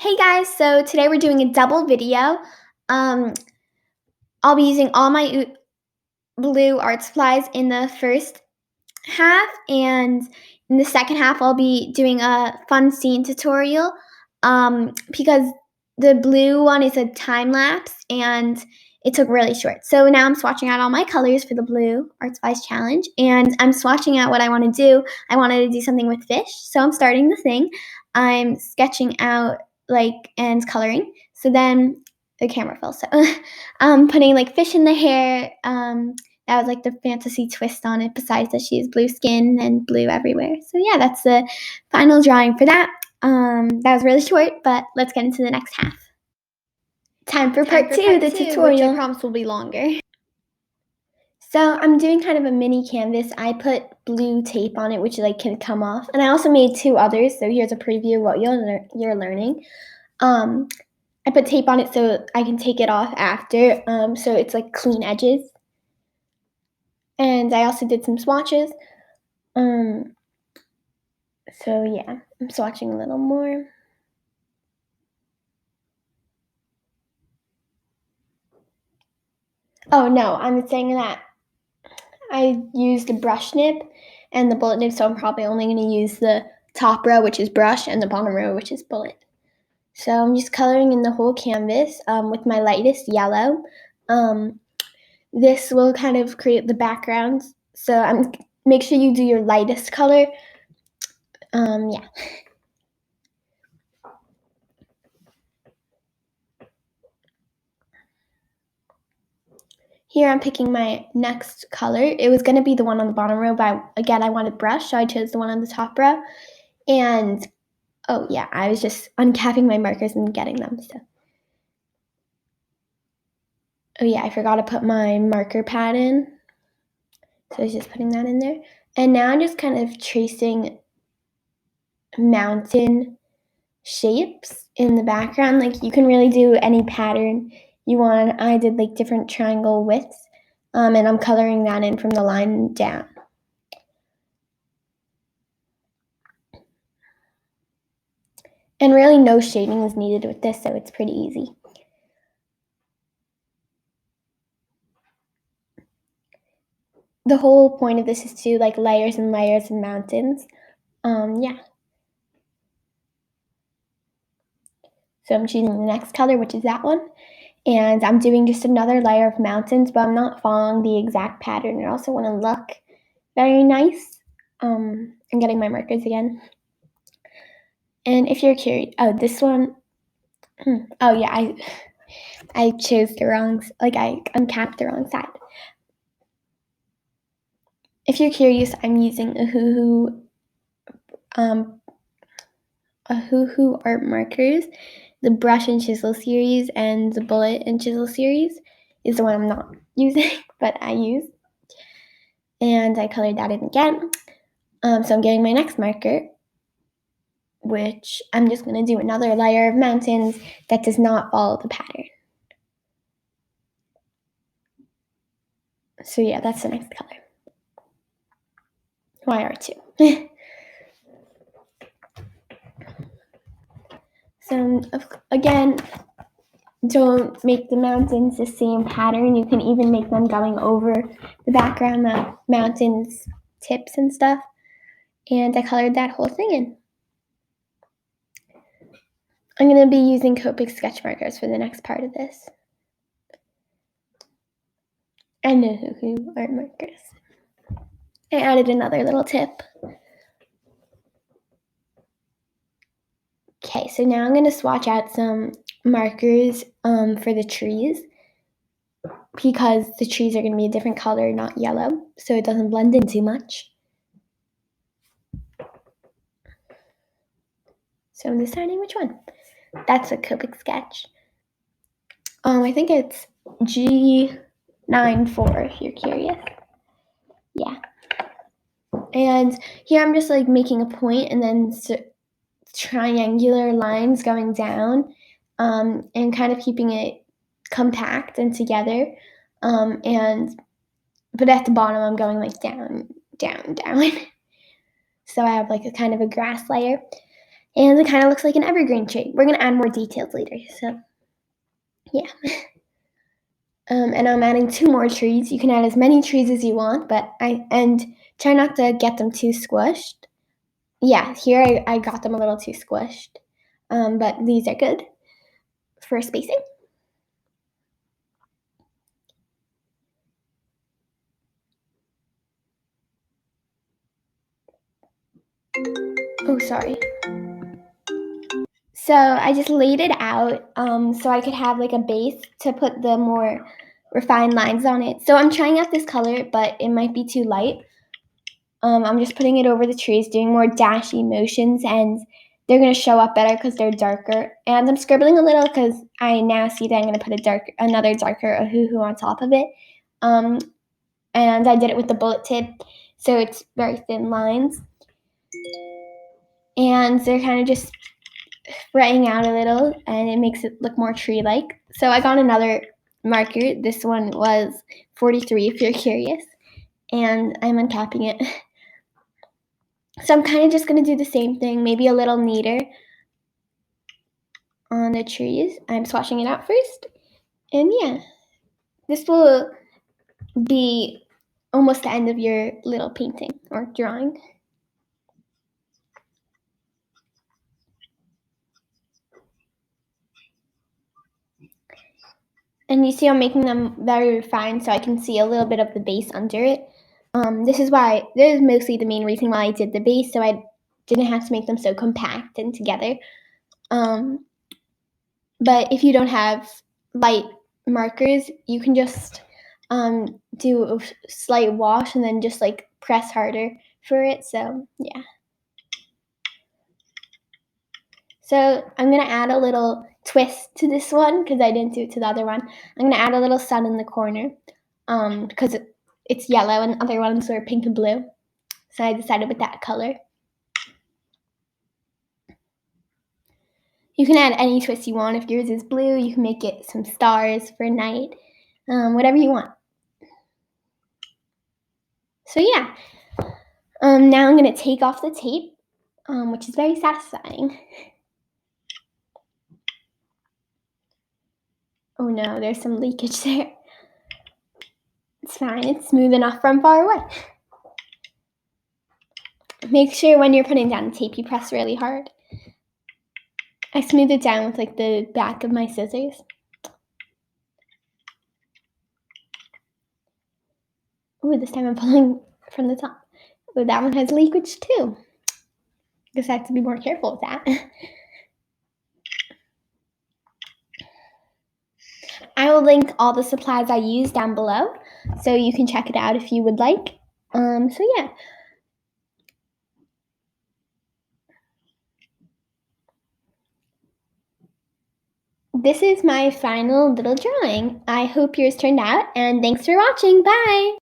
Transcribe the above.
Hey guys, so today we're doing a double video. I'll be using all my blue art supplies in the first half, and in the second half I'll be doing a fun scene tutorial because the blue one is a time lapse and it took really short. So now I'm swatching out all my colors for the blue art supplies challenge, and I'm swatching out what I want to do. I wanted to do something with fish, so I'm starting the thing. I'm sketching out and coloring. So then the camera fell. So I'm putting fish in the hair. That was the fantasy twist on it, besides that she has blue skin and blue everywhere. So yeah, that's the final drawing for that. That was really short, but let's get into the next half. Time for part two, the tutorial. Which I promise will be longer. So I'm doing kind of a mini canvas. I put blue tape on it, which can come off. And I also made two others. So here's a preview of what you're learning. I put tape on it so I can take it off after. So it's clean edges. And I also did some swatches. So yeah, I'm swatching a little more. Oh no, I'm saying that I used the brush nib and the bullet nib, so I'm probably only going to use the top row, which is brush, and the bottom row, which is bullet. So I'm just coloring in the whole canvas with my lightest yellow. This will kind of create the background. So make sure you do your lightest color. Yeah. Here I'm picking my next color. It was going to be the one on the bottom row, but again, I wanted brush, so I chose the one on the top row. And, oh yeah, I was just uncapping my markers and getting them. So. Oh yeah, I forgot to put my marker pad in. So I was just putting that in there. And now I'm just kind of tracing mountain shapes in the background. You can really do any pattern you want. I did different triangle widths, and I'm coloring that in from the line down. And really no shading is needed with this, so it's pretty easy. The whole point of this is to do layers and layers and mountains. Yeah. So I'm choosing the next color, which is that one. And I'm doing just another layer of mountains, but I'm not following the exact pattern. I also want to look very nice. I'm getting my markers again. And if you're curious, oh, this one, oh yeah, I chose the wrong, I uncapped the wrong side. If you're curious, I'm using a Hoo art markers. The brush and chisel series and the bullet and chisel series is the one I'm not using, but I use. And I colored that in again. So I'm getting my next marker, which I'm just going to do another layer of mountains that does not follow the pattern. So yeah, that's the next color. ARTley. So again, don't make the mountains the same pattern. You can even make them going over the background, the mountains, tips and stuff. And I colored that whole thing in. I'm going to be using Copic sketch markers for the next part of this. And the Hoo art markers. I added another little tip. Okay, so now I'm going to swatch out some markers for the trees, because the trees are going to be a different color, not yellow, so it doesn't blend in too much. So I'm deciding which one. That's a Copic sketch. I think it's G94 if you're curious. Yeah. And here I'm just making a point and then triangular lines going down, and kind of keeping it compact and together. But at the bottom I'm going down, down, down. So I have a kind of a grass layer. And it kind of looks like an evergreen tree. We're going to add more details later. So, yeah. And I'm adding 2 more trees. You can add as many trees as you want, but try not to get them too squished. Yeah, here I got them a little too squished, but these are good for spacing. Oh, sorry. So I just laid it out so I could have like a base to put the more refined lines on it. So I'm trying out this color, but it might be too light. I'm just putting it over the trees, doing more dashy motions, and they're going to show up better because they're darker. And I'm scribbling a little because I now see that I'm going to put another darker Ohuhu on top of it. And I did it with the bullet tip, so it's very thin lines. And they're kind of just spraying out a little, and it makes it look more tree-like. So I got another marker. This one was 43 if you're curious. And I'm uncapping it. So I'm kind of just going to do the same thing, maybe a little neater on the trees. I'm swatching it out first. And yeah, this will be almost the end of your little painting or drawing. And you see I'm making them very refined so I can see a little bit of the base under it. This is mostly the main reason why I did the base, so I didn't have to make them so compact and together. But if you don't have light markers, you can just do a slight wash and then just like press harder for it. So yeah. So I'm gonna add a little twist to this one because I didn't do it to the other one. I'm gonna add a little sun in the corner because it's yellow and the other ones were pink and blue. So I decided with that color. You can add any twist you want. If yours is blue, you can make it some stars for night, whatever you want. So yeah, now I'm gonna take off the tape, which is very satisfying. Oh no, there's some leakage there. It's fine, it's smooth enough from far away. Make sure when you're putting down the tape, you press really hard. I smooth it down with like the back of my scissors. Ooh, this time I'm pulling from the top. Ooh, that one has leakage too. Guess I have to be more careful with that. I will link all the supplies I use down below, so you can check it out if you would like. So yeah. This is my final little drawing. I hope yours turned out, and thanks for watching. Bye!